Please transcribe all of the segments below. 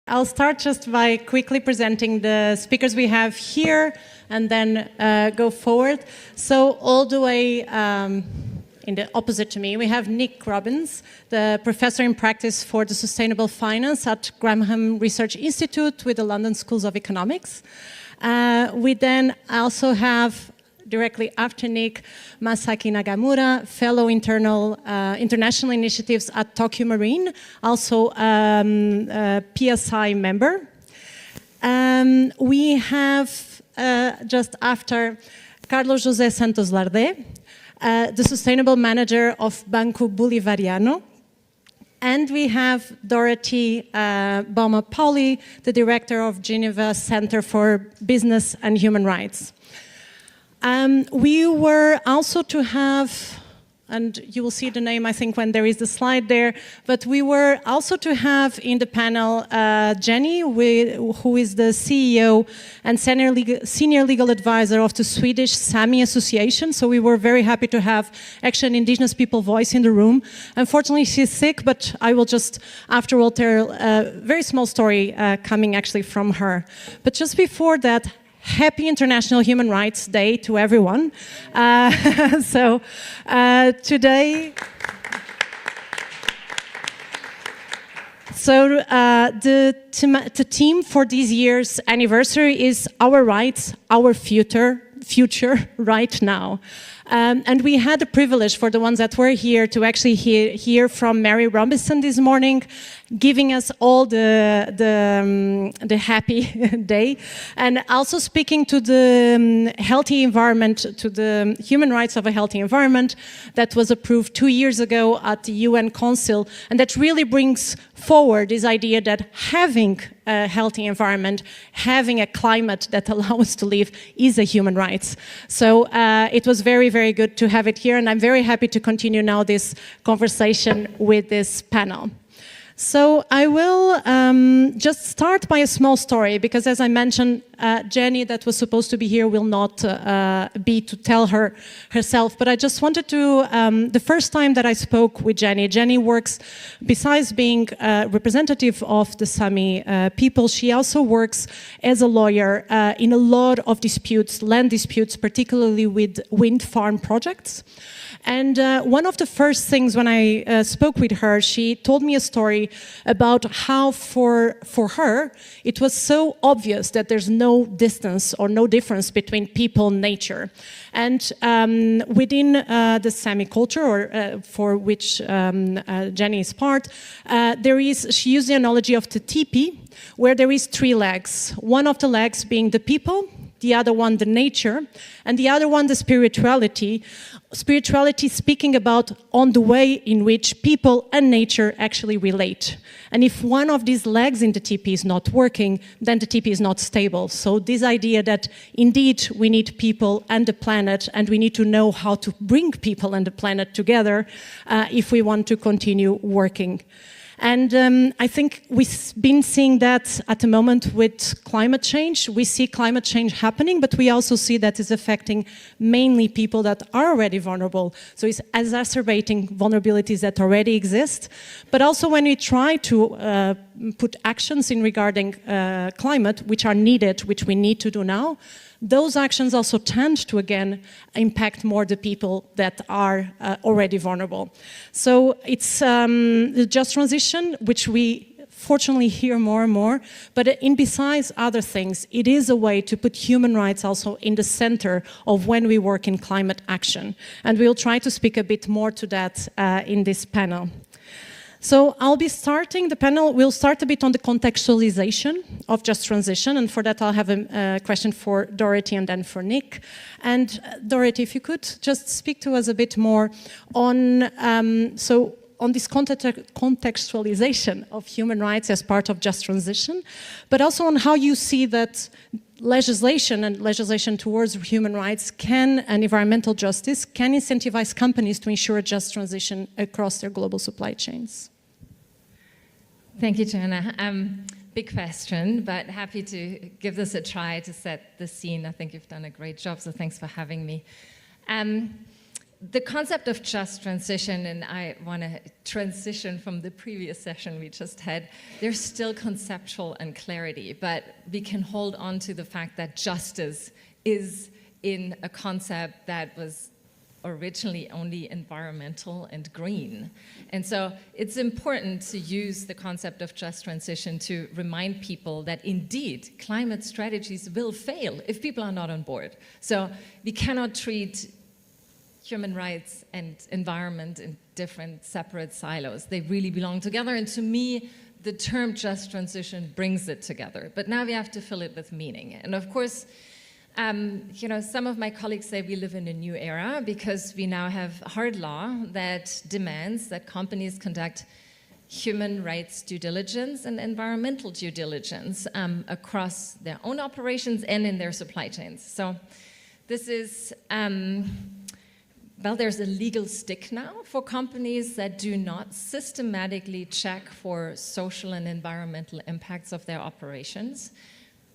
I'll start just by quickly presenting the speakers we have here and then go forward. So all the way in the opposite to me, we have Nick Robbins, the Professor in Practice for the Sustainable Finance at Graham Research Institute with the London Schools of Economics. We then also have, directly after Nick, Masaaki Nagamura, Fellow International Initiatives at Tokio Marine, also a PSI member. We have, just after, Carlos José Santos Lardé, the Sustainable Manager of Banco Bolivariano. And we have Dorothée Baumann-Pauly, the Director of Geneva Center for Business and Human Rights. We were also to have, and you will see the name, I think, when there is the slide there, but we were also to have in the panel Jenny, who is the CEO and senior legal advisor of the Swedish Sami Association. So we were very happy to have actually an indigenous people voice in the room. Unfortunately, she's sick, but I will just afterward tell a very small story coming actually from her. But just before that, Happy International Human Rights Day to everyone. Today, the theme for this year's anniversary is Our Rights, Our Future right now. And we had the privilege for the ones that were here to actually hear from Mary Robinson this morning, giving us all the happy day, and also speaking to the healthy environment, to the human rights of a healthy environment that was approved 2 years ago at the UN Council, and that really brings forward this idea that having a healthy environment, having a climate that allows us to live is a human right. So it was very, very good to have it here, and I'm very happy to continue now this conversation with this panel. So I will just start by a small story, because as I mentioned, Jenny, that was supposed to be here, will not be to tell herself. But I just wanted to, the first time that I spoke with Jenny works, besides being a representative of the Sami people, she also works as a lawyer in a lot of disputes, land disputes, particularly with wind farm projects. And one of the first things when I spoke with her, she told me a story about how for her, it was so obvious that there's no distance or no difference between people and nature. And within the Sami culture, or for which Jenny is part, she used the analogy of the teepee, where there is 3 legs. One of the legs being the people, the other one the nature, and the other one the spirituality. Spirituality speaking about on the way in which people and nature actually relate. And if one of these legs in the teepee is not working, then the teepee is not stable. So this idea that indeed we need people and the planet, and we need to know how to bring people and the planet together if we want to continue working. And I think we've been seeing that at the moment with climate change. We see climate change happening, but we also see that it's affecting mainly people that are already vulnerable. So it's exacerbating vulnerabilities that already exist. But also when we try to put actions in regarding climate, which are needed, which we need to do now, those actions also tend to, again, impact more the people that are already vulnerable. So it's the just transition, which we fortunately hear more and more, but besides other things, it is a way to put human rights also in the center of when we work in climate action. And we'll try to speak a bit more to that in this panel. So I'll be starting the panel. We'll start a bit on the contextualization of just transition, and for that I'll have a question for Dorothée and then for Nick. And Dorothée, if you could just speak to us a bit more on on this contextualization of human rights as part of just transition, but also on how you see that legislation and legislation towards human rights and environmental justice can incentivize companies to ensure a just transition across their global supply chains. Thank you, Joana. Big question, but happy to give this a try to set the scene. I think you've done a great job, so thanks for having me. the concept of just transition, and I want to transition from the previous session we just had, there's still conceptual unclarity, but we can hold on to the fact that justice is in a concept that was originally only environmental and green. And so it's important to use the concept of just transition to remind people that indeed climate strategies will fail if people are not on board. So we cannot treat human rights and environment in different separate silos. They really belong together, and to me, the term just transition brings it together. But now we have to fill it with meaning. And of course, some of my colleagues say we live in a new era because we now have hard law that demands that companies conduct human rights due diligence and environmental due diligence across their own operations and in their supply chains. So this is, there's a legal stick now for companies that do not systematically check for social and environmental impacts of their operations.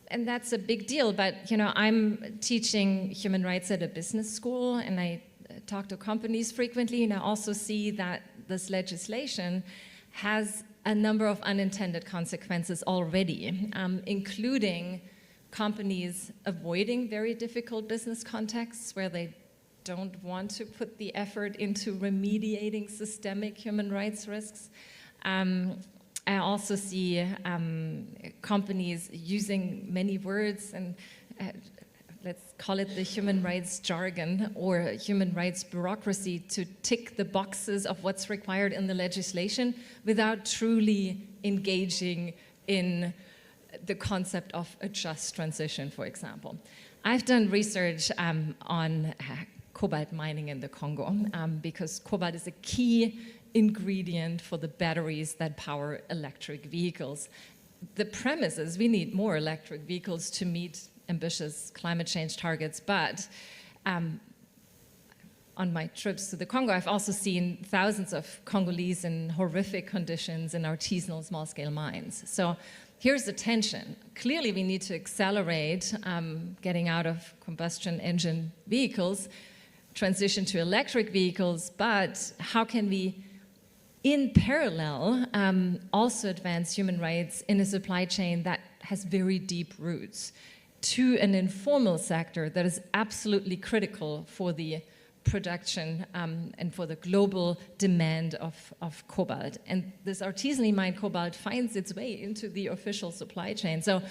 And that's a big deal, but I'm teaching human rights at a business school, and I talk to companies frequently, and I also see that this legislation has a number of unintended consequences already, including companies avoiding very difficult business contexts where they don't want to put the effort into remediating systemic human rights risks. I also see companies using many words and let's call it the human rights jargon or human rights bureaucracy to tick the boxes of what's required in the legislation without truly engaging in the concept of a just transition, for example. I've done research on cobalt mining in the Congo because cobalt is a key ingredient for the batteries that power electric vehicles. The premise is we need more electric vehicles to meet ambitious climate change targets, but on my trips to the Congo, I've also seen thousands of Congolese in horrific conditions in artisanal small-scale mines. So here's the tension. Clearly, we need to accelerate getting out of combustion engine vehicles, transition to electric vehicles, but how can we in parallel, also advance human rights in a supply chain that has very deep roots to an informal sector that is absolutely critical for the production and for the global demand of cobalt. And this artisanally mined cobalt finds its way into the official supply chain. So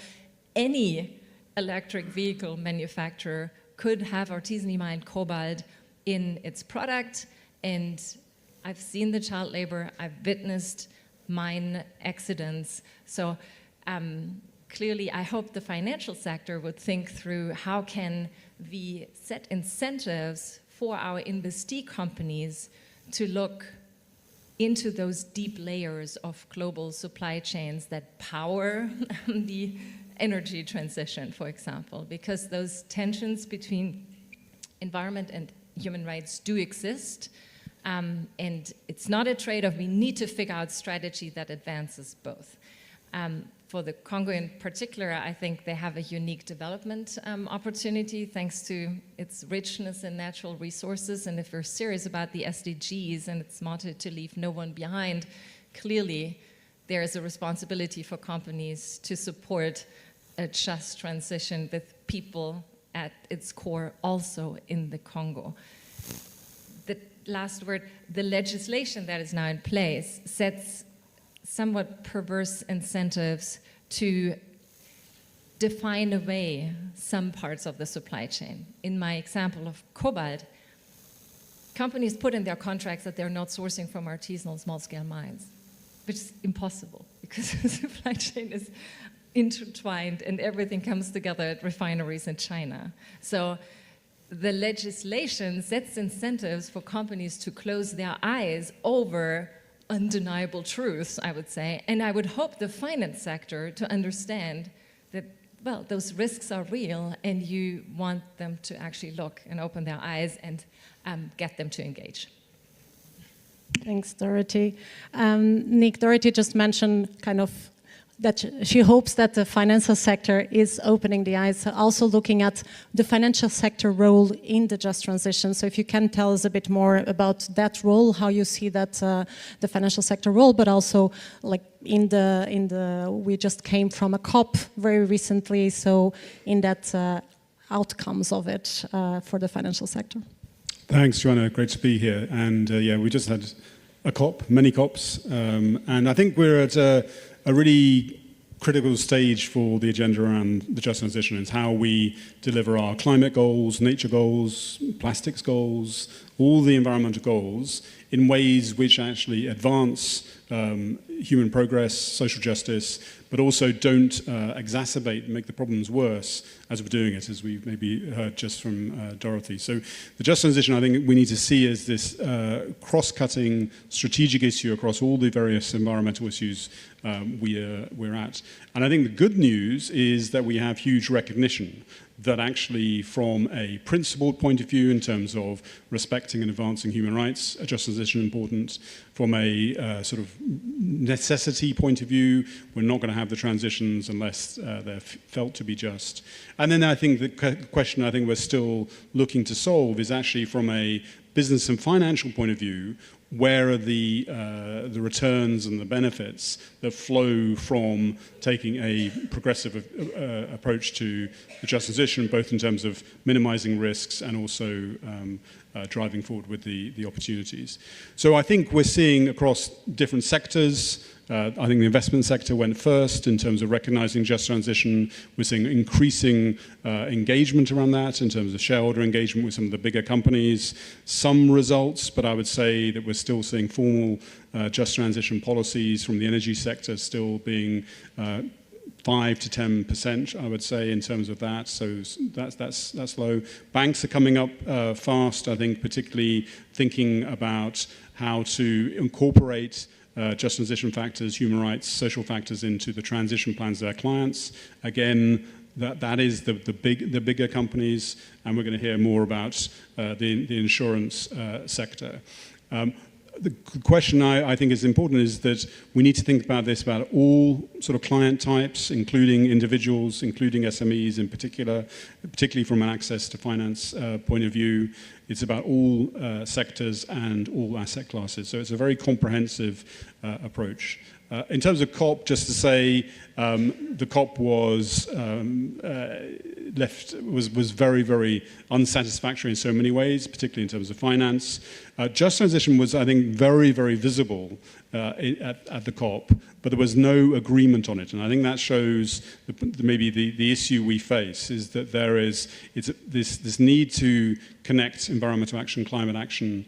any electric vehicle manufacturer could have artisanally mined cobalt in its product, and I've seen the child labor, I've witnessed mine accidents. So clearly, I hope the financial sector would think through how can we set incentives for our investee companies to look into those deep layers of global supply chains that power the energy transition, for example, because those tensions between environment and human rights do exist. And it's not a trade-off. We need to figure out strategy that advances both. For the Congo in particular, I think they have a unique development opportunity thanks to its richness in natural resources. And if we're serious about the SDGs and its motto to leave no one behind, clearly there is a responsibility for companies to support a just transition with people at its core also in the Congo. The last word, the legislation that is now in place sets somewhat perverse incentives to define away some parts of the supply chain. In my example of cobalt, companies put in their contracts that they're not sourcing from artisanal small-scale mines, which is impossible because the supply chain is intertwined and everything comes together at refineries in China. So the legislation sets incentives for companies to close their eyes over undeniable truths, I would say, and I would hope the finance sector to understand that, well, those risks are real and you want them to actually look and open their eyes and get them to engage. Thanks, Dorothée. Nick, Dorothée just mentioned kind of that she hopes that the financial sector is opening the eyes, also looking at the financial sector role in the just transition. So if you can tell us a bit more about that role, how you see that the financial sector role, but also like we just came from a COP very recently, so in that outcomes of it for the financial sector. Thanks, Joana. Great to be here. And yeah, we just had a COP, many COPs, and I think we're at a really critical stage for the agenda around the just transition. It's how we deliver our climate goals, nature goals, plastics goals, all the environmental goals in ways which actually advance human progress, social justice, but also don't exacerbate and make the problems worse as we're doing it, as we maybe heard just from Dorothée. So the just transition, I think we need to see as this cross-cutting strategic issue across all the various environmental issues we're at. And I think the good news is that we have huge recognition that actually from a principled point of view in terms of respecting and advancing human rights, a just transition important. From a sort of necessity point of view, we're not going to have the transitions unless they're felt to be just. And then I think the question I think we're still looking to solve is actually from a business and financial point of view, where are the returns and the benefits that flow from taking a progressive approach to the just transition, both in terms of minimizing risks and also driving forward with the opportunities. So I think we're seeing across different sectors, I think the investment sector went first in terms of recognizing just transition. We're seeing increasing engagement around that in terms of shareholder engagement with some of the bigger companies. Some results, but I would say that we're still seeing formal just transition policies from the energy sector still being 5 to 10%, I would say, in terms of that. So that's low. Banks are coming up fast, I think, particularly thinking about how to incorporate just transition factors, human rights, social factors into the transition plans of their clients. Again, that is the bigger companies, and we're going to hear more about the insurance sector. The question I think is important is that we need to think about this about all sort of client types, including individuals, including SMEs in particular, particularly from an access to finance point of view. It's about all sectors and all asset classes. So it's a very comprehensive approach. In terms of COP, just to say, the COP was very, very unsatisfactory in so many ways, particularly in terms of finance. Just transition was, I think, very, very visible at the COP, but there was no agreement on it. And I think that shows maybe the issue we face is that there is this need to connect environmental action, climate action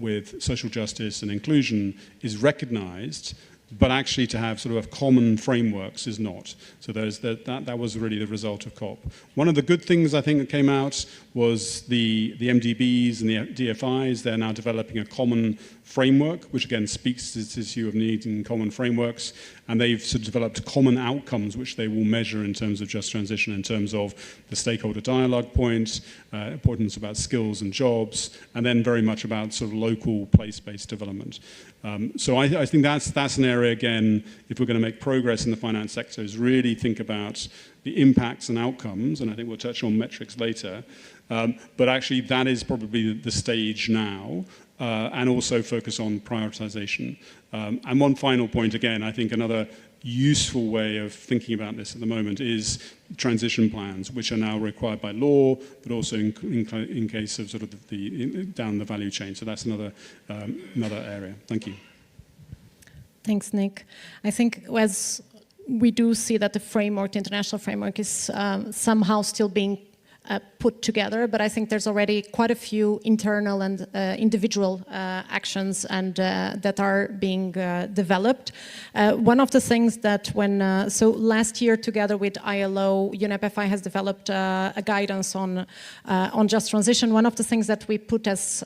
with social justice and inclusion is recognized, but actually to have sort of common frameworks is not. So that was really the result of COP. One of the good things I think that came out was the MDBs and the DFIs. They're now developing a common framework, which again speaks to this issue of needing common frameworks. And they've sort of developed common outcomes, which they will measure in terms of just transition, in terms of the stakeholder dialogue point, importance about skills and jobs, and then very much about sort of local place-based development. So I think that's an area, again, if we're going to make progress in the finance sector, is really think about the impacts and outcomes, and I think we'll touch on metrics later. But actually, that is probably the stage now, and also focus on prioritization. And one final point, again, I think another useful way of thinking about this at the moment is transition plans, which are now required by law, but also in case of sort of down the value chain. So that's another area. Thank you. Thanks, Nick. I think as we do see that the framework, the international framework, is somehow still being put together, but I think there's already quite a few internal and individual actions and that are being developed. One of the things that so last year together with ILO, UNEP FI has developed a guidance on just transition. One of the things that we put as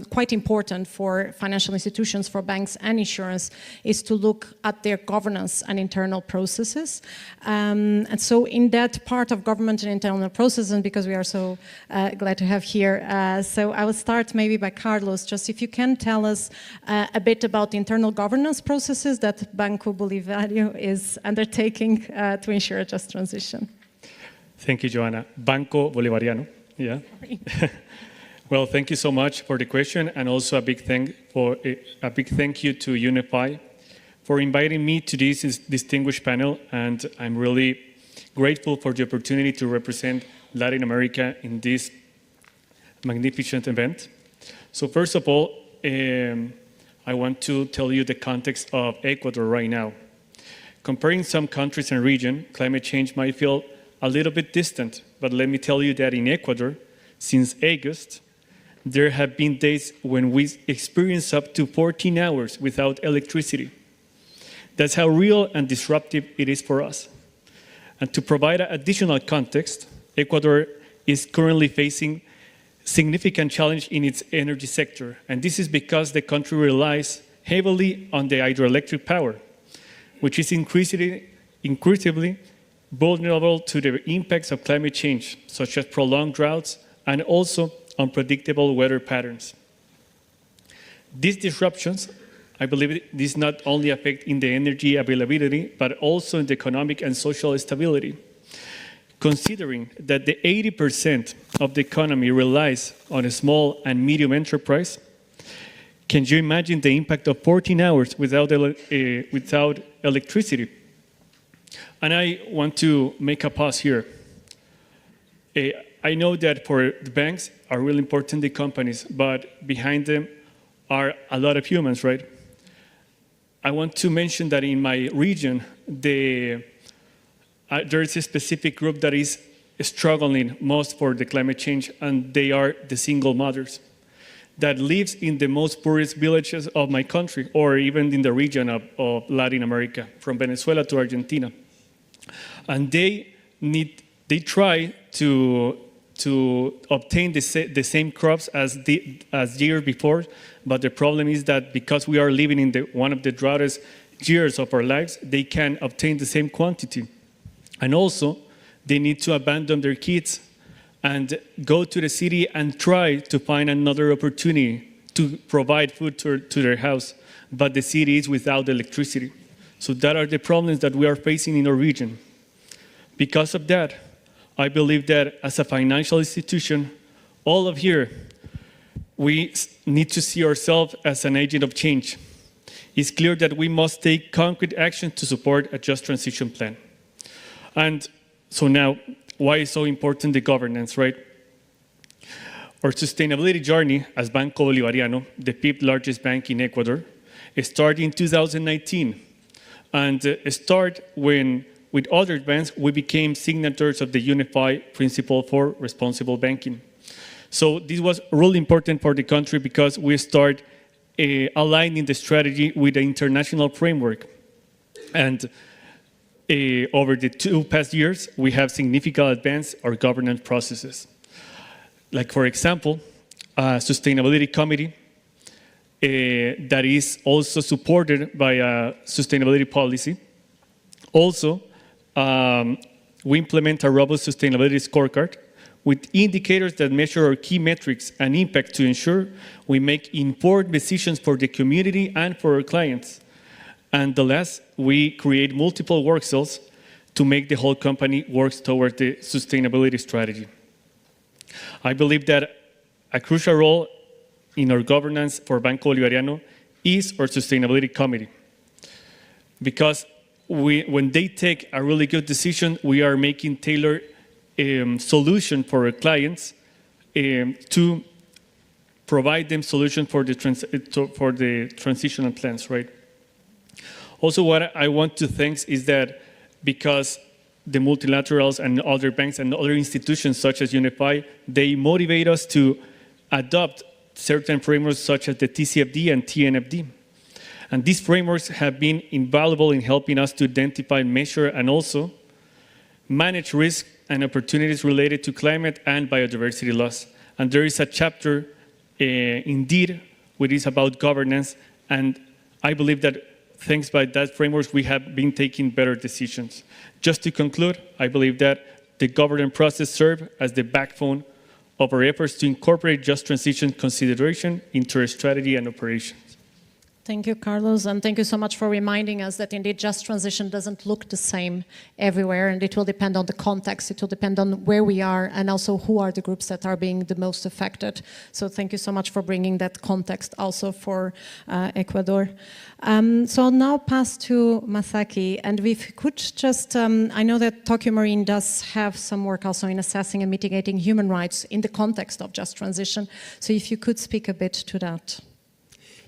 quite important for financial institutions, for banks and insurance, is to look at their governance and internal processes. And so in that part of government and internal processes, because because we are so glad to have here. So I will start maybe by Carlos, just if you can tell us a bit about the internal governance processes that Banco Bolivariano is undertaking to ensure a just transition. Thank you, Joana. Banco Bolivariano, yeah. Well, thank you so much for the question, and also a big thank you to UNEP FI for inviting me to this distinguished panel, and I'm really grateful for the opportunity to represent Latin America in this magnificent event. So first of all, I want to tell you the context of Ecuador right now. Comparing some countries and regions, climate change might feel a little bit distant, but let me tell you that in Ecuador, since August, there have been days when we experience up to 14 hours without electricity. That's how real and disruptive it is for us. And to provide additional context, Ecuador is currently facing significant challenge in its energy sector, and this is because the country relies heavily on the hydroelectric power, which is increasingly vulnerable to the impacts of climate change, such as prolonged droughts and also unpredictable weather patterns. These disruptions, I believe, this not only affect in the energy availability, but also in the economic and social stability. Considering that the 80% of the economy relies on a small and medium enterprise, can you imagine the impact of 14 hours without electricity? And I want to make a pause here. I know that for the banks are really important, the companies, but behind them are a lot of humans, right? I want to mention that in my region, there is a specific group that is struggling most for the climate change, and they are the single mothers that lives in the most poorest villages of my country, or even in the region of Latin America, from Venezuela to Argentina. And they try to obtain the same crops as year before, but the problem is that because we are living in one of the droughtiest years of our lives, they can obtain the same quantity. And also, they need to abandon their kids and go to the city and try to find another opportunity to provide food to their house, but the city is without electricity. So that are the problems that we are facing in our region. Because of that, I believe that as a financial institution, all of here, we need to see ourselves as an agent of change. It's clear that we must take concrete action to support a just transition plan. And so now, why is so important the governance, right? Our sustainability journey as Banco Bolivariano, the fifth largest bank in Ecuador, started in 2019. And start when, with other banks, we became signatories of the UNEP FI Principle for Responsible Banking. So this was really important for the country because we start aligning the strategy with the international framework. And over the past years, we have significantly advanced our governance processes. Like, for example, a sustainability committee that is also supported by a sustainability policy. Also, we implement a robust sustainability scorecard with indicators that measure our key metrics and impact to ensure we make informed decisions for the community and for our clients. And the last, we create multiple work cells to make the whole company work toward the sustainability strategy. I believe that a crucial role in our governance for Banco Bolivariano is our sustainability committee. Because when they take a really good decision, we are making tailored solution for our clients to provide them solution for the transitional plans, right? Also, what I want to thank is that because the multilaterals and other banks and other institutions such as UNEP FI, they motivate us to adopt certain frameworks such as the TCFD and TNFD. And these frameworks have been invaluable in helping us to identify, measure, and also manage risks and opportunities related to climate and biodiversity loss. And there is a chapter, indeed, which is about governance, and I believe that thanks by that framework, we have been taking better decisions. Just to conclude, I believe that the governance process serves as the backbone of our efforts to incorporate just transition consideration into our strategy and operations. Thank you, Carlos, and thank you so much for reminding us that indeed just transition doesn't look the same everywhere, and it will depend on the context, it will depend on where we are, and also who are the groups that are being the most affected. So thank you so much for bringing that context also for Ecuador. So I'll now pass to Masaaki, and if you could just, I know that Tokyo Marine does have some work also in assessing and mitigating human rights in the context of just transition, so if you could speak a bit to that.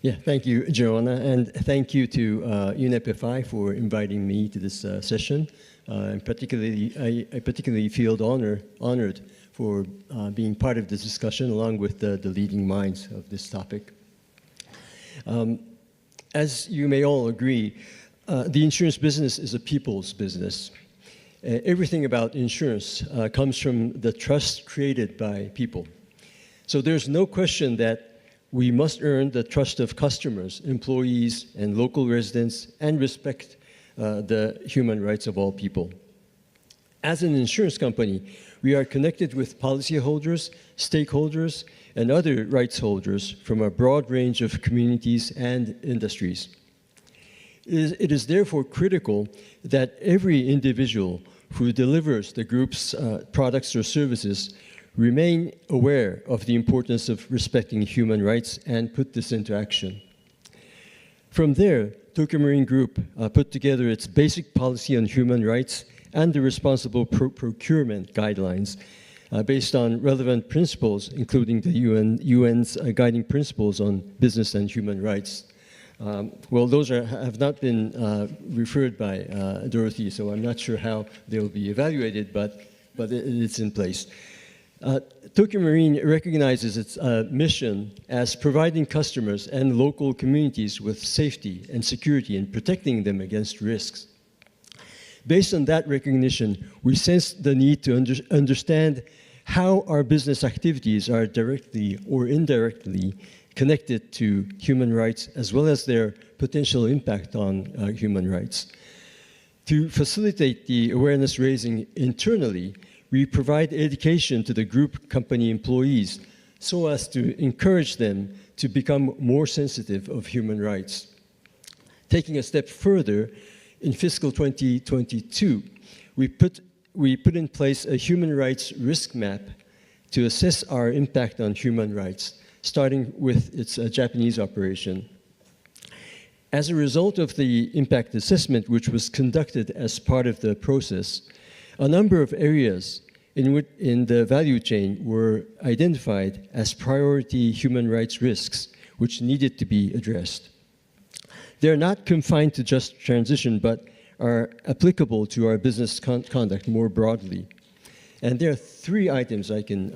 Yeah, thank you, Joana, and thank you to UNEP FI for inviting me to this session. And I particularly feel honored for being part of this discussion along with the leading minds of this topic. As you may all agree, the insurance business is a people's business. Everything about insurance comes from the trust created by people. So there's no question that we must earn the trust of customers, employees, and local residents, and respect the human rights of all people. As an insurance company, we are connected with policyholders, stakeholders, and other rights holders from a broad range of communities and industries. It is therefore critical that every individual who delivers the group's products or services remain aware of the importance of respecting human rights and put this into action. From there, Tokyo Marine Group put together its basic policy on human rights and the responsible procurement guidelines based on relevant principles, including the UN's guiding principles on business and human rights. Well, those have not been referred by Dorothée, so I'm not sure how they'll be evaluated, but it's in place. Tokyo Marine recognizes its mission as providing customers and local communities with safety and security and protecting them against risks. Based on that recognition, we sense the need to understand how our business activities are directly or indirectly connected to human rights, as well as their potential impact on human rights. To facilitate the awareness raising internally, we provide education to the group company employees so as to encourage them to become more sensitive of human rights. Taking a step further, in fiscal 2022, we put in place a human rights risk map to assess our impact on human rights, starting with its Japanese operation. As a result of the impact assessment, which was conducted as part of the process, a number of areas in the value chain were identified as priority human rights risks, which needed to be addressed. They're not confined to just transition, but are applicable to our business conduct more broadly. And there are three items I can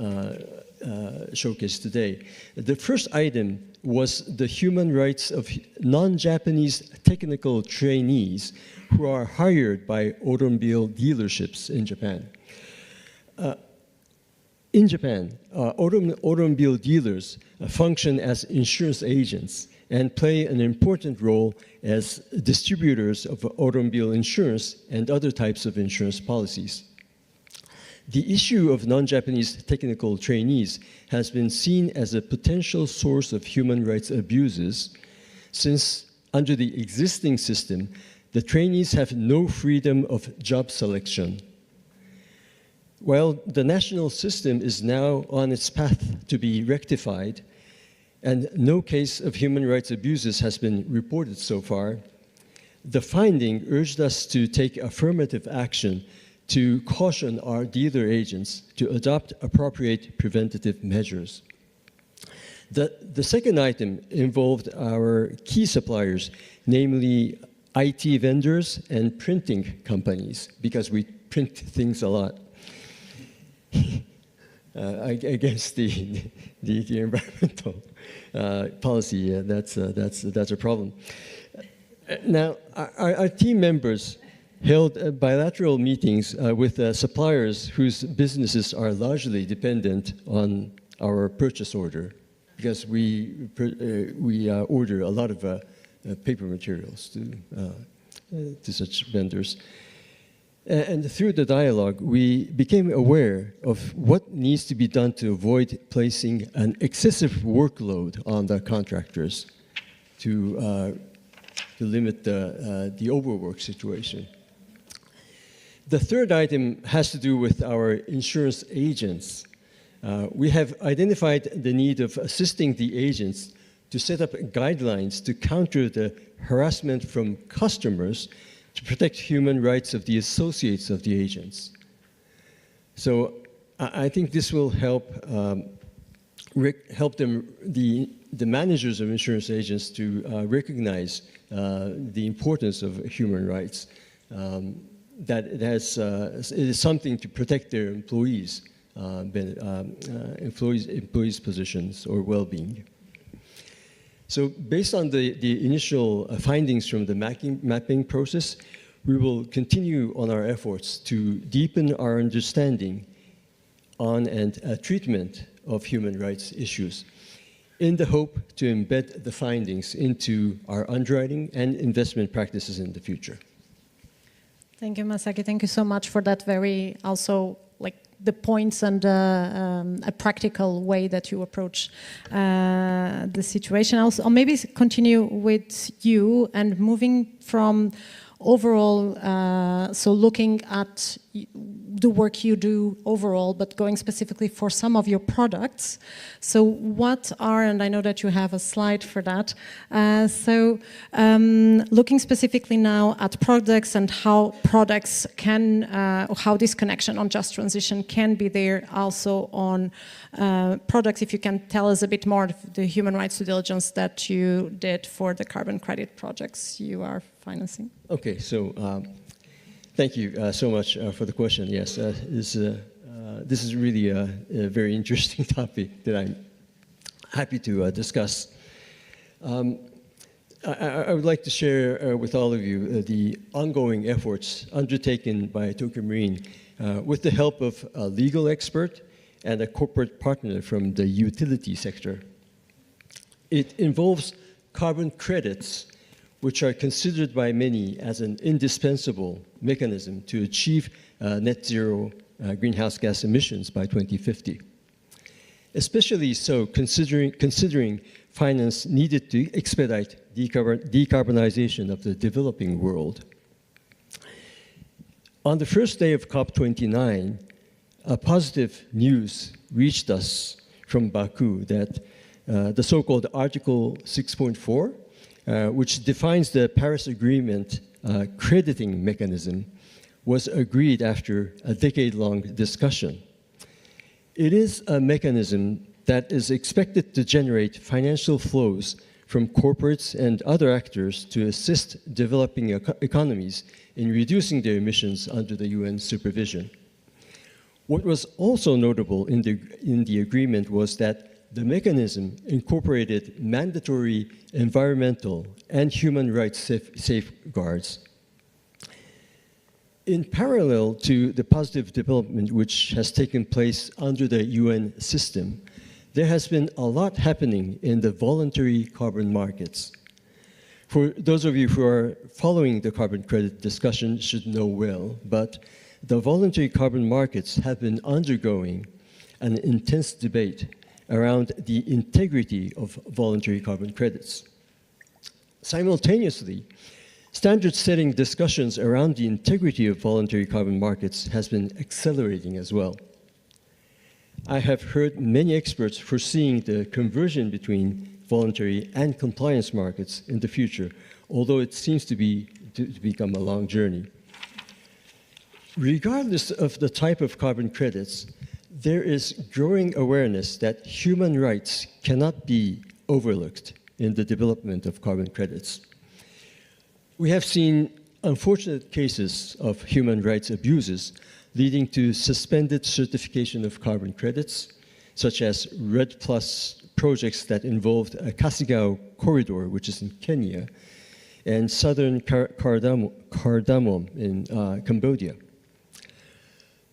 showcase today. The first item was the human rights of non-Japanese technical trainees who are hired by automobile dealerships in Japan. In Japan, automobile dealers function as insurance agents and play an important role as distributors of automobile insurance and other types of insurance policies. The issue of non-Japanese technical trainees has been seen as a potential source of human rights abuses, since under the existing system, the trainees have no freedom of job selection. While the national system is now on its path to be rectified, and no case of human rights abuses has been reported so far, the finding urged us to take affirmative action to caution our dealer agents to adopt appropriate preventative measures. The second item involved our key suppliers, namely IT vendors and printing companies, because we print things a lot. Against the environmental policy, that's a problem. Now, our team members held bilateral meetings with suppliers whose businesses are largely dependent on our purchase order, because we order a lot of paper materials to such vendors. And through the dialogue, we became aware of what needs to be done to avoid placing an excessive workload on the contractors to limit the overwork situation. The third item has to do with our insurance agents. We have identified the need of assisting the agents to set up guidelines to counter the harassment from customers to protect human rights of the associates of the agents. So I think this will help the managers of insurance agents to recognize the importance of human rights. That it is something to protect their employees' positions or well-being. So based on the initial findings from the mapping process, we will continue on our efforts to deepen our understanding on and treatment of human rights issues in the hope to embed the findings into our underwriting and investment practices in the future. Thank you, Masaaki. Thank you so much for that very also the points and a practical way that you approach the situation. I'll maybe continue with you and moving from overall, so looking at the work you do overall, but going specifically for some of your products. So what are, and I know that you have a slide for that, looking specifically now at products and how products can, how this connection on just transition can be there also on products, if you can tell us a bit more of the human rights due diligence that you did for the carbon credit projects you are financing. Okay, so thank you so much for the question. Yes, this is really a very interesting topic that I'm happy to discuss. I would like to share with all of you the ongoing efforts undertaken by Tokio Marine with the help of a legal expert and a corporate partner from the utility sector. It involves carbon credits, which are considered by many as an indispensable mechanism to achieve net zero greenhouse gas emissions by 2050. Especially so considering finance needed to expedite decarbonization of the developing world. On the first day of COP29, a positive news reached us from Baku that the so-called Article 6.4, which defines the Paris Agreement crediting mechanism, was agreed after a decade-long discussion. It is a mechanism that is expected to generate financial flows from corporates and other actors to assist developing economies in reducing their emissions under the UN supervision. What was also notable in the agreement was that the mechanism incorporated mandatory environmental and human rights safeguards. In parallel to the positive development which has taken place under the UN system, there has been a lot happening in the voluntary carbon markets. For those of you who are following the carbon credit discussion should know well, but the voluntary carbon markets have been undergoing an intense debate around the integrity of voluntary carbon credits. Simultaneously, standard-setting discussions around the integrity of voluntary carbon markets has been accelerating as well. I have heard many experts foreseeing the conversion between voluntary and compliance markets in the future, although it seems to become a long journey. Regardless of the type of carbon credits, there is growing awareness that human rights cannot be overlooked in the development of carbon credits. We have seen unfortunate cases of human rights abuses leading to suspended certification of carbon credits, such as RED Plus projects that involved a Kasigao corridor, which is in Kenya, and southern cardamom in Cambodia.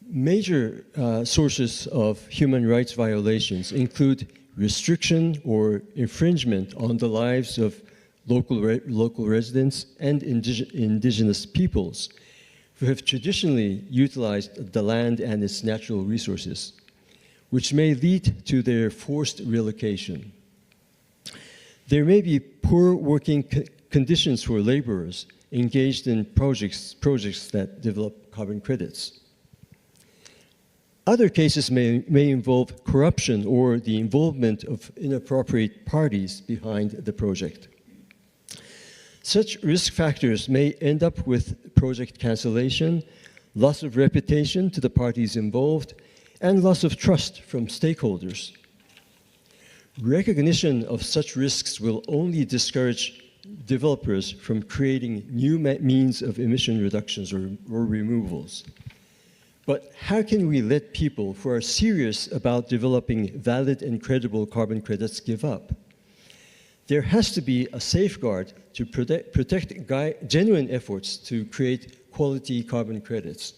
Major sources of human rights violations include restriction or infringement on the lives of local residents and indigenous peoples who have traditionally utilized the land and its natural resources, which may lead to their forced relocation. There may be poor working conditions for laborers engaged in projects that develop carbon credits. Other cases may involve corruption or the involvement of inappropriate parties behind the project. Such risk factors may end up with project cancellation, loss of reputation to the parties involved, and loss of trust from stakeholders. Recognition of such risks will only discourage developers from creating new means of emission reductions or removals. But how can we let people who are serious about developing valid and credible carbon credits give up? There has to be a safeguard to protect genuine efforts to create quality carbon credits.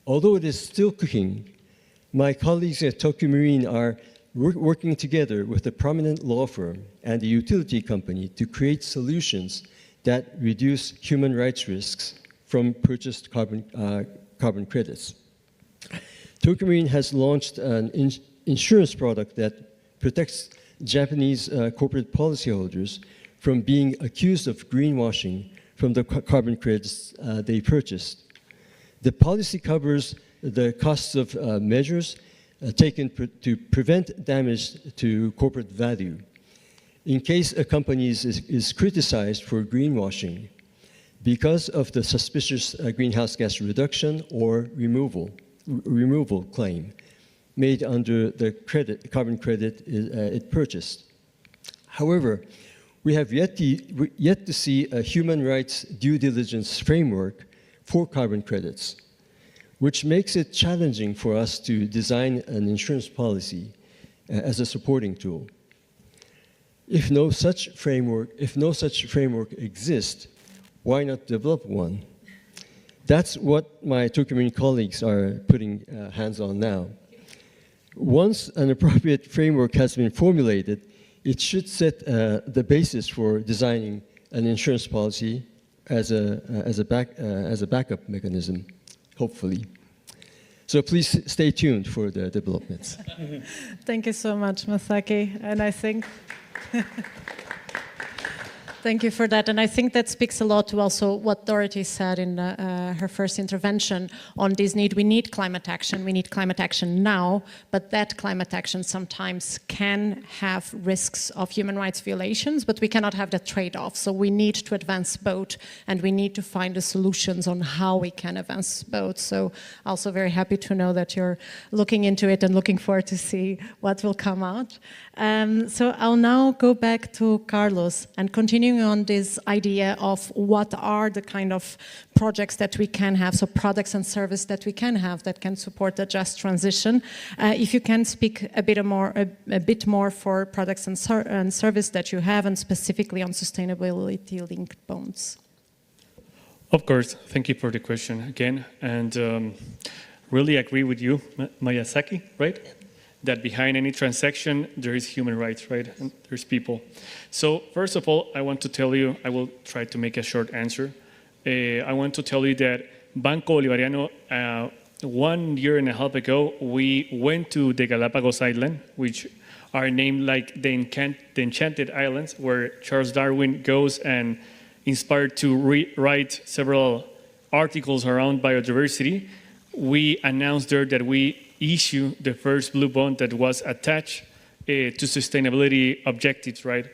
Although it is still cooking, my colleagues at Tokio Marine are working together with a prominent law firm and a utility company to create solutions that reduce human rights risks from purchased carbon credits. Tokio Marine has launched an insurance product that protects Japanese corporate policyholders from being accused of greenwashing from the carbon credits they purchased. The policy covers the costs of measures taken to prevent damage to corporate value. In case a company is criticized for greenwashing because of the suspicious greenhouse gas reduction or removal claim made under the carbon credit it purchased. However, we have yet to see a human rights due diligence framework for carbon credits, which makes it challenging for us to design an insurance policy as a supporting tool. If no such framework exists, why not develop one? That's what my Tokio Marine colleagues are putting hands on now. Once an appropriate framework has been formulated, it should set the basis for designing an insurance policy as a backup mechanism, hopefully. So please stay tuned for the developments. Thank you so much, Masaaki. And I think thank you for that. And I think that speaks a lot to also what Dorothée said in her first intervention on this need. We need climate action. We need climate action now, but that climate action sometimes can have risks of human rights violations, but we cannot have that trade-off. So we need to advance both, and we need to find the solutions on how we can advance both. So also very happy to know that you're looking into it and looking forward to see what will come out. So I'll now go back to Carlos and continuing on this idea of what are the kind of projects that we can have, so products and services that we can have that can support the just transition. If you can speak a bit more for products and service that you have, and specifically on sustainability-linked bonds. Of course, thank you for the question again, and really agree with you, Masaaki, right? That behind any transaction, there is human rights, right? And there's people. So first of all, I want to tell you, I will try to make a short answer. I want to tell you that Banco Bolivariano, 1.5 years ago, we went to the Galapagos Island, which are named like the Enchanted Islands, where Charles Darwin goes and inspired to write several articles around biodiversity. We announced there that we issue the first blue bond that was attached to sustainability objectives, right?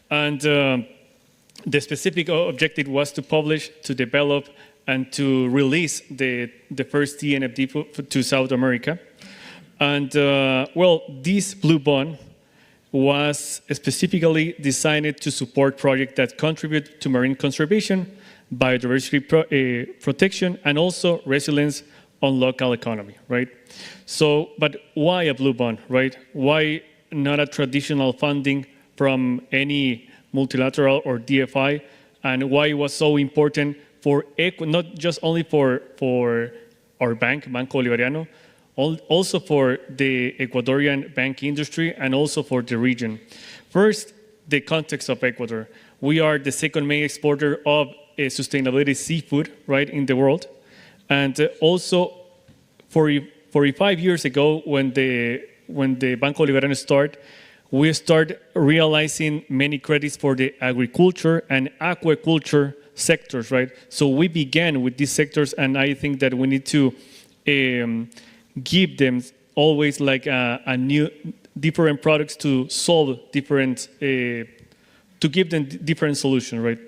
And the specific objective was to publish, to develop, and to release the first TNFD to South America. And well, this blue bond was specifically designed to support projects that contribute to marine conservation, biodiversity protection, and also resilience on local economy, right? So, but why a blue bond, right? Why not a traditional funding from any multilateral or DFI? And why it was so important for, not just only for our bank, Banco Bolivariano, also for the Ecuadorian bank industry and also for the region. First, the context of Ecuador. We are the second main exporter of sustainability seafood, right, in the world. And also, 45 years ago, when the Banco Bolivariano started, we start realizing many credits for the agriculture and aquaculture sectors, right? So we began with these sectors, and I think that we need to give them always like a new, different products to solve different, to give them different solutions, right?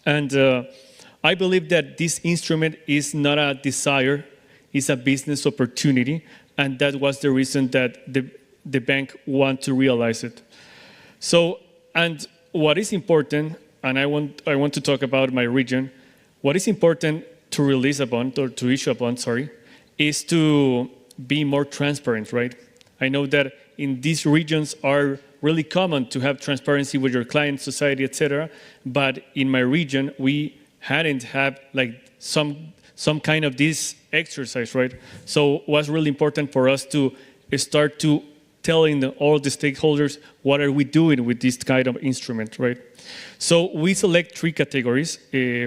And I believe that this instrument is not a desire, it's a business opportunity, and that was the reason that the bank want to realize it. So, and what is important, and I want to talk about my region, what is important to release a bond, or to issue a bond, sorry, is to be more transparent, right? I know that in these regions are really common to have transparency with your client, society, etc. But in my region, we hadn't had like some kind of this exercise, right? So it was really important for us to start to telling all the stakeholders what are we doing with this kind of instrument, right? So we select 3 categories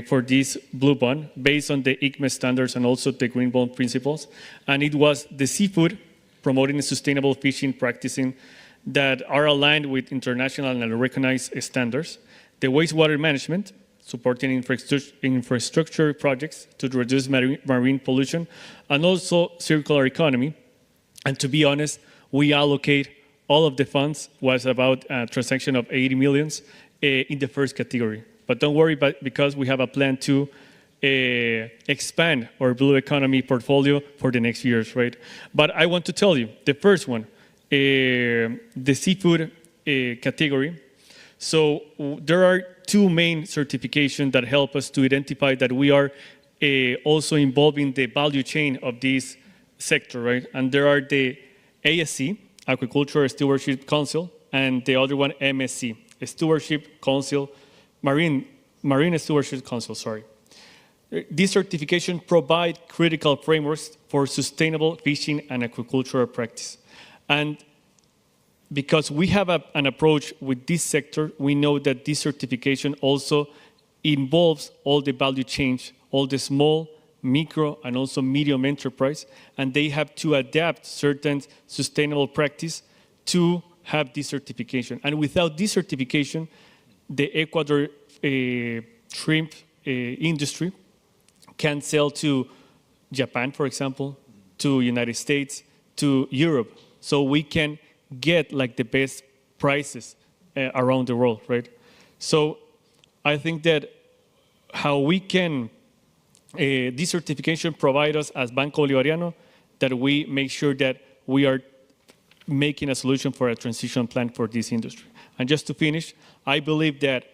for this blue bond based on the ICME standards and also the green bond principles. And it was the seafood, promoting sustainable fishing practicing that are aligned with international and recognized standards. The wastewater management, supporting infrastructure projects to reduce marine pollution, and also circular economy. And to be honest, we allocate all of the funds, was about a transaction of 80 millions in the first category. But don't worry, because we have a plan to expand our blue economy portfolio for the next years, right? But I want to tell you, the first one, the seafood category. So there are 2 main certifications that help us to identify that we are also involved in the value chain of this sector, right? And there are the ASC, Aquaculture Stewardship Council, and the other one, MSC, Stewardship Council, Marine Stewardship Council, sorry. These certifications provide critical frameworks for sustainable fishing and aquaculture practice. And because we have an approach with this sector, we know that this certification also involves all the value chains, all the small, micro, and also medium enterprise, and they have to adapt certain sustainable practice to have this certification. And without this certification, the Ecuador shrimp industry can sell to Japan, for example, to United States, to Europe. So we can get like the best prices around the world, right? So I think that how we can, this certification provide us as Banco Bolivariano, that we make sure that we are making a solution for a transition plan for this industry. And just to finish, I believe that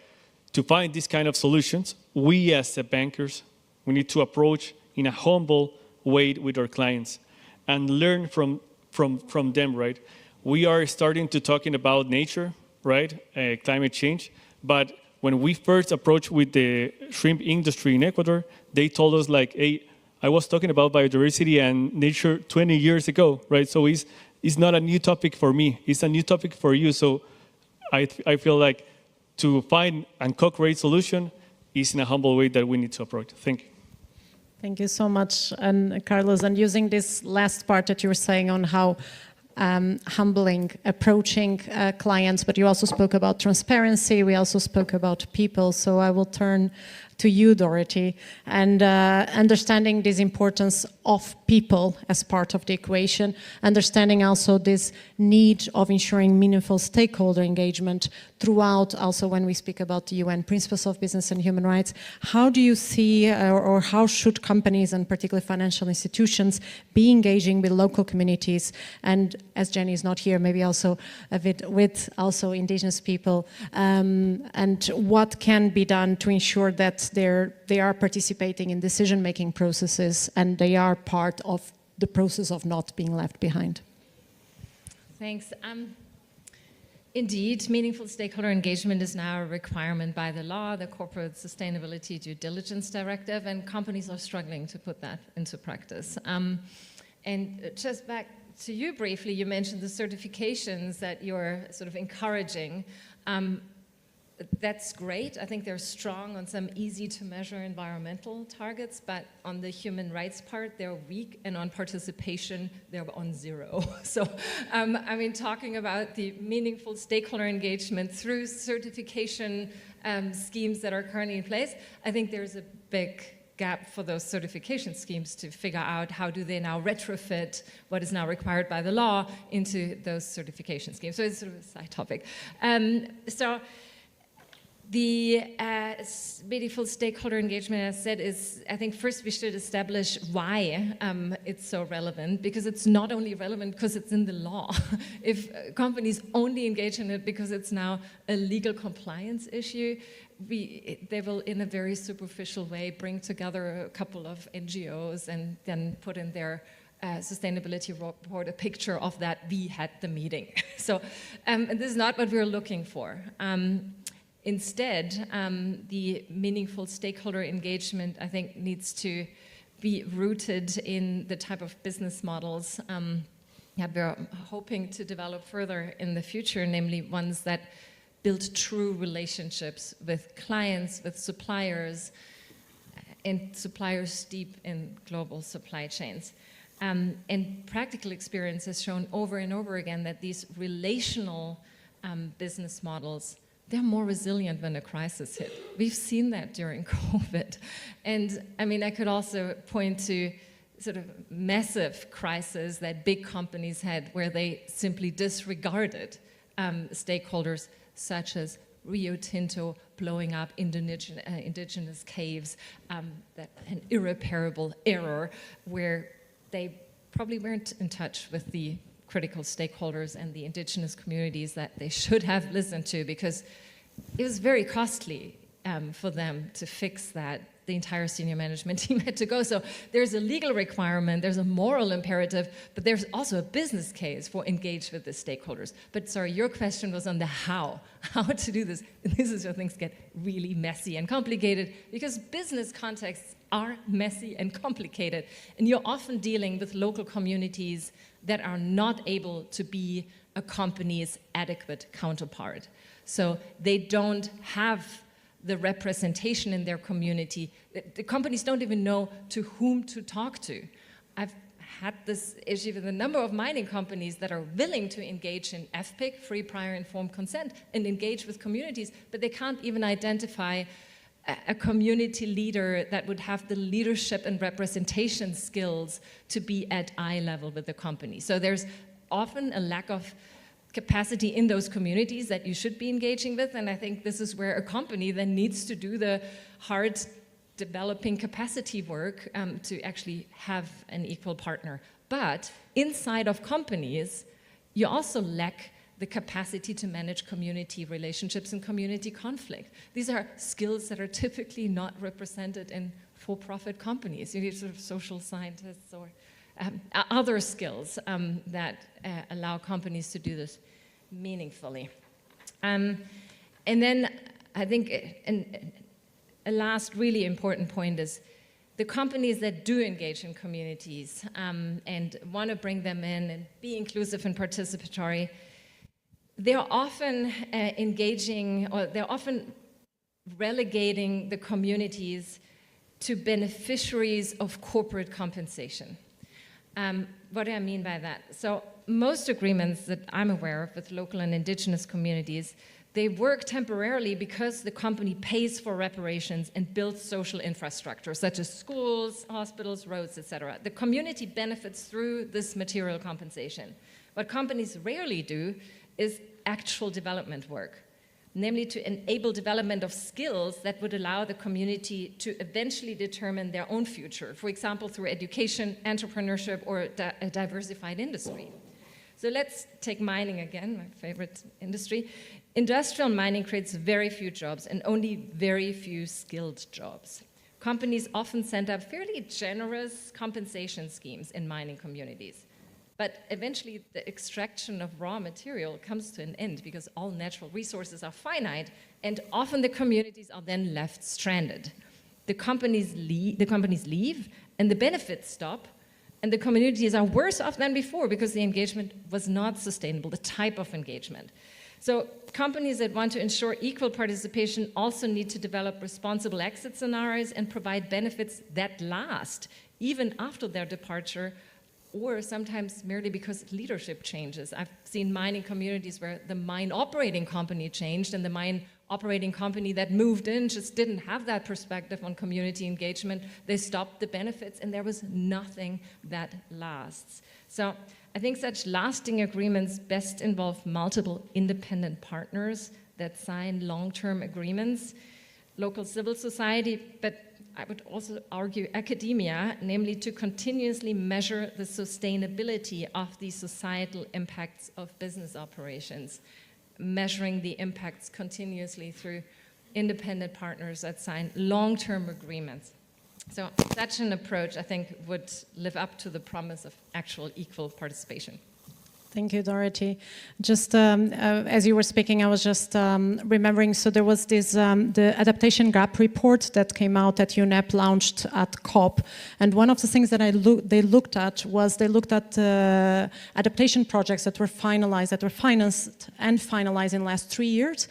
to find these kind of solutions, we as the bankers, we need to approach in a humble way with our clients and learn from them, right? We are starting to talking about nature, right? Climate change, but when we first approached with the shrimp industry in Ecuador, they told us like, hey, I was talking about biodiversity and nature 20 years ago, right? So it's not a new topic for me, it's a new topic for you. So I feel like to find and co-create solution is in a humble way that we need to approach. Thank you. Thank you so much, and Carlos, and using this last part that you were saying on how humbling, approaching clients, but you also spoke about transparency, we also spoke about people, so I will turn to you, Dorothée, and understanding this importance of people as part of the equation, understanding also this need of ensuring meaningful stakeholder engagement throughout, also when we speak about the UN Principles of Business and Human Rights. How do you see, or how should companies and particularly financial institutions be engaging with local communities, and as Jenny is not here, maybe also a bit with also indigenous people, and what can be done to ensure that they are participating in decision-making processes and they are part of the process of not being left behind? Thanks. Indeed, meaningful stakeholder engagement is now a requirement by the law, the Corporate Sustainability Due Diligence Directive, and companies are struggling to put that into practice. And just back to you briefly, you mentioned the certifications that you're sort of encouraging. that's great. I think they're strong on some easy to measure environmental targets, but on the human rights part, they're weak, and on participation, they're on 0. So, I mean, talking about the meaningful stakeholder engagement through certification schemes that are currently in place, I think there's a big gap for those certification schemes to figure out how do they now retrofit what is now required by the law into those certification schemes. So it's sort of a side topic. So the meaningful stakeholder engagement, as I said, is, I think first we should establish why it's so relevant, because it's not only relevant because it's in the law. If companies only engage in it because it's now a legal compliance issue, they will, in a very superficial way, bring together a couple of NGOs and then put in their sustainability report a picture of that we had the meeting. So and this is not what we're looking for. Instead, the meaningful stakeholder engagement, I think, needs to be rooted in the type of business models that we're hoping to develop further in the future, namely ones that build true relationships with clients, with suppliers, and suppliers deep in global supply chains. And practical experience has shown over and over again that these relational business models, they're more resilient when a crisis hit. We've seen that during COVID. And I mean, I could also point to sort of massive crises that big companies had where they simply disregarded stakeholders, such as Rio Tinto blowing up indigenous caves, that an irreparable error where they probably weren't in touch with the critical stakeholders and the indigenous communities that they should have listened to, because it was very costly for them to fix that. The entire senior management team had to go. So there's a legal requirement, there's a moral imperative, but there's also a business case for engage with the stakeholders. But sorry, your question was on the how to do this. And this is where things get really messy and complicated, because business contexts are messy and complicated. And you're often dealing with local communities that are not able to be a company's adequate counterpart. So they don't have the representation in their community. The companies don't even know to whom to talk to. I've had this issue with a number of mining companies that are willing to engage in FPIC, free prior informed consent, and engage with communities, but they can't even identify a community leader that would have the leadership and representation skills to be at eye level with the company. So there's often a lack of capacity in those communities that you should be engaging with, and I think this is where a company then needs to do the hard developing capacity work to actually have an equal partner. But inside of companies, you also lack the capacity to manage community relationships and community conflict. These are skills that are typically not represented in for-profit companies. You need sort of social scientists or other skills that allow companies to do this meaningfully. And then I think a last really important point is the companies that do engage in communities and want to bring them in and be inclusive and participatory, they're often engaging, or they're often relegating the communities to beneficiaries of corporate compensation. What do I mean by that? So most agreements that I'm aware of with local and indigenous communities, they work temporarily because the company pays for reparations and builds social infrastructure, such as schools, hospitals, roads, etc. The community benefits through this material compensation. What companies rarely do is actual development work, namely to enable development of skills that would allow the community to eventually determine their own future, for example, through education, entrepreneurship, or a diversified industry. So let's take mining again, my favorite industry. Industrial mining creates very few jobs and only very few skilled jobs. Companies often send up fairly generous compensation schemes in mining communities. But eventually, the extraction of raw material comes to an end because all natural resources are finite, and often the communities are then left stranded. The companies leave, and the benefits stop, and the communities are worse off than before because the engagement was not sustainable, the type of engagement. So companies that want to ensure equal participation also need to develop responsible exit scenarios and provide benefits that last, even after their departure, or sometimes merely because leadership changes. I've seen mining communities where the mine operating company changed, and the mine operating company that moved in just didn't have that perspective on community engagement. They stopped the benefits, and there was nothing that lasts. So I think such lasting agreements best involve multiple independent partners that sign long-term agreements, local civil society, but I would also argue academia, namely to continuously measure the sustainability of the societal impacts of business operations, measuring the impacts continuously through independent partners that sign long-term agreements. So such an approach, I think, would live up to the promise of actual equal participation. Thank you, Dorothée. Just as you were speaking, I was just remembering, so there was this, the adaptation gap report that came out that UNEP launched at COP. And one of the things that they looked at was they looked at adaptation projects that were finalized, that were financed and finalized in the last 3 years.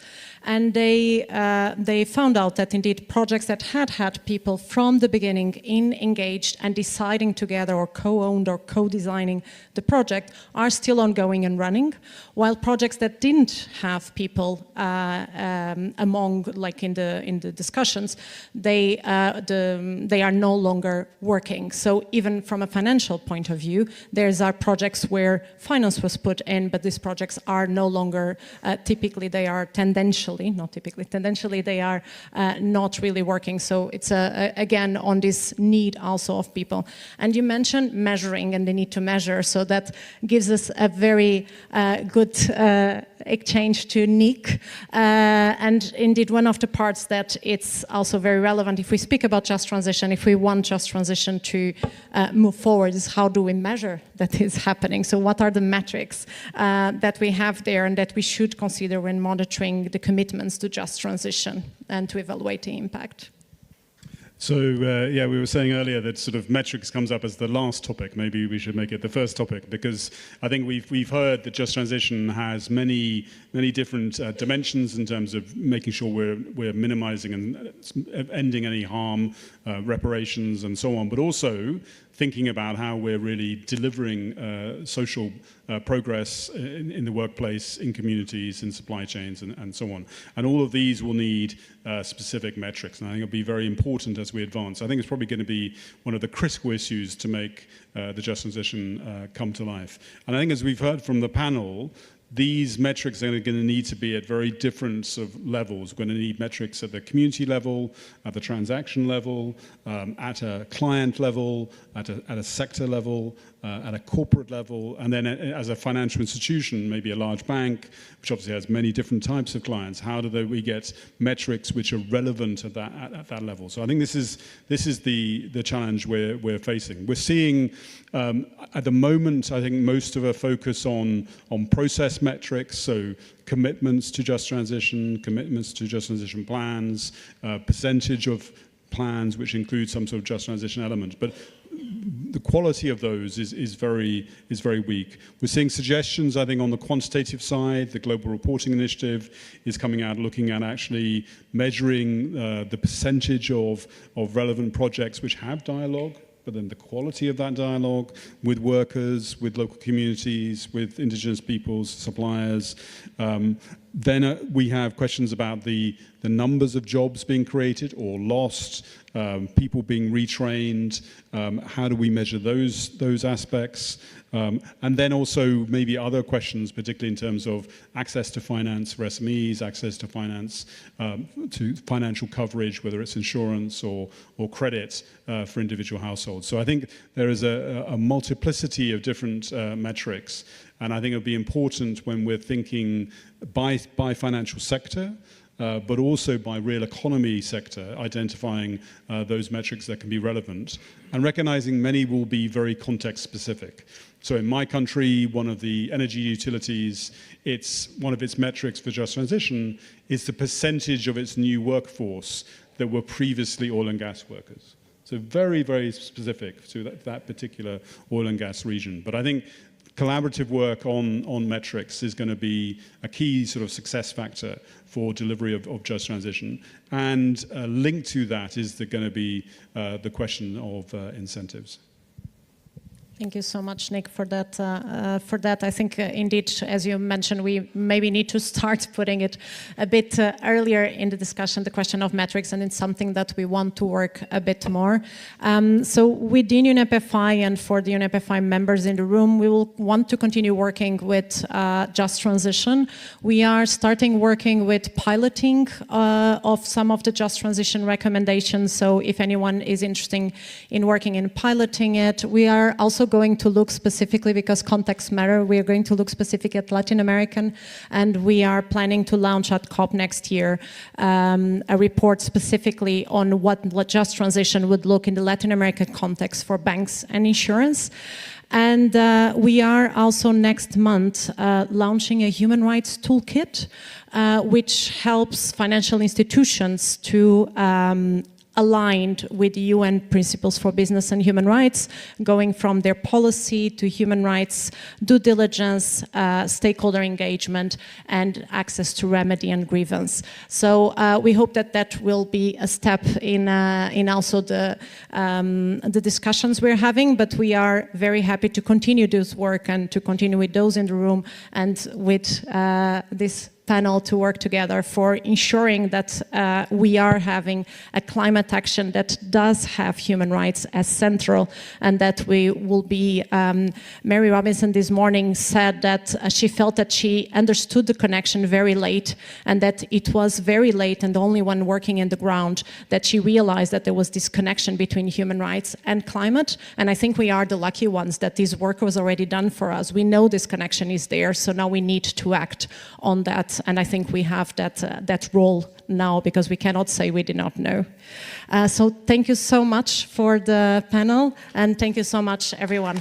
And they found out that indeed projects that had people from the beginning engaged and deciding together or co-owned or co-designing the project are still ongoing and running, while projects that didn't have people among, like in the discussions, they are no longer working. So even from a financial point of view, there's our projects where finance was put in, but these projects are no longer, typically they are tendentially, not typically, tendentially they are not really working. So it's again on this need also of people. And you mentioned measuring and the need to measure, so that gives us a very good exchange to Nick. And indeed one of the parts that it's also very relevant if we speak about just transition, if we want just transition to move forward, is how do we measure that is happening? So what are the metrics that we have there and that we should consider when monitoring the commitments to just transition and to evaluate the impact? So, yeah, we were saying earlier that sort of metrics comes up as the last topic. Maybe we should make it the first topic, because I think we've heard that just transition has many different dimensions in terms of making sure we're minimizing and ending any harm, reparations and so on, but also thinking about how we're really delivering social progress in the workplace, in communities, in supply chains, and so on. And all of these will need specific metrics, and I think it'll be very important as we advance. I think it's probably going to be one of the critical issues to make the just transition come to life. And I think as we've heard from the panel, these metrics are going to need to be at very different sort of levels. We're going to need metrics at the community level, at the transaction level, at a client level, at a sector level, at a corporate level, and then as a financial institution, maybe a large bank, which obviously has many different types of clients. How do we get metrics which are relevant at that level? So I think this is the challenge we're facing. We're seeing at the moment, I think most of our focus on process metrics, so commitments to just transition, commitments to just transition plans, percentage of plans which include some sort of just transition element. But the quality of those is very weak. We're seeing suggestions, I think, on the quantitative side. The Global Reporting Initiative is coming out looking at actually measuring the percentage of relevant projects which have dialogue, but then the quality of that dialogue with workers, with local communities, with indigenous peoples, suppliers. Then we have questions about the numbers of jobs being created or lost, people being retrained. How do we measure those aspects? And then also maybe other questions, particularly in terms of access to finance for SMEs, access to finance, to financial coverage, whether it's insurance or credit for individual households. So I think there is a multiplicity of different metrics, and I think it'll be important when we're thinking by financial sector, but also by real economy sector, identifying those metrics that can be relevant, and recognizing many will be very context specific. So in my country, one of the energy utilities, one of its metrics for just transition is the percentage of its new workforce that were previously oil and gas workers. So very, very specific to that particular oil and gas region. But I think collaborative work on metrics is going to be a key sort of success factor for delivery of just transition. And linked to that is going to be the question of incentives. Thank you so much, Nick, for that. I think, indeed, as you mentioned, we maybe need to start putting it a bit earlier in the discussion, the question of metrics, and it's something that we want to work a bit more. So within UNEP FI and for the UNEP FI members in the room, we will want to continue working with just transition. We are starting working with piloting of some of the just transition recommendations. So if anyone is interested in working in piloting it, we are also going to look specifically, because context matter, we are going to look specific at Latin American, and we are planning to launch at COP next year a report specifically on what just transition would look in the Latin American context for banks and insurance. And we are also next month launching a human rights toolkit, which helps financial institutions to aligned with UN principles for business and human rights, going from their policy to human rights, due diligence, stakeholder engagement, and access to remedy and grievance. So we hope that that will be a step in also the discussions we're having, but we are very happy to continue this work and to continue with those in the room and with this panel to work together for ensuring that we are having a climate action that does have human rights as central, and that we will be, Mary Robinson this morning said that she felt that she understood the connection very late, and that it was very late and only when working in the ground that she realized that there was this connection between human rights and climate. And I think we are the lucky ones that this work was already done for us. We know this connection is there, so now we need to act on that. And I think we have that role now, because we cannot say we did not know. So thank you so much for the panel, and thank you so much, everyone.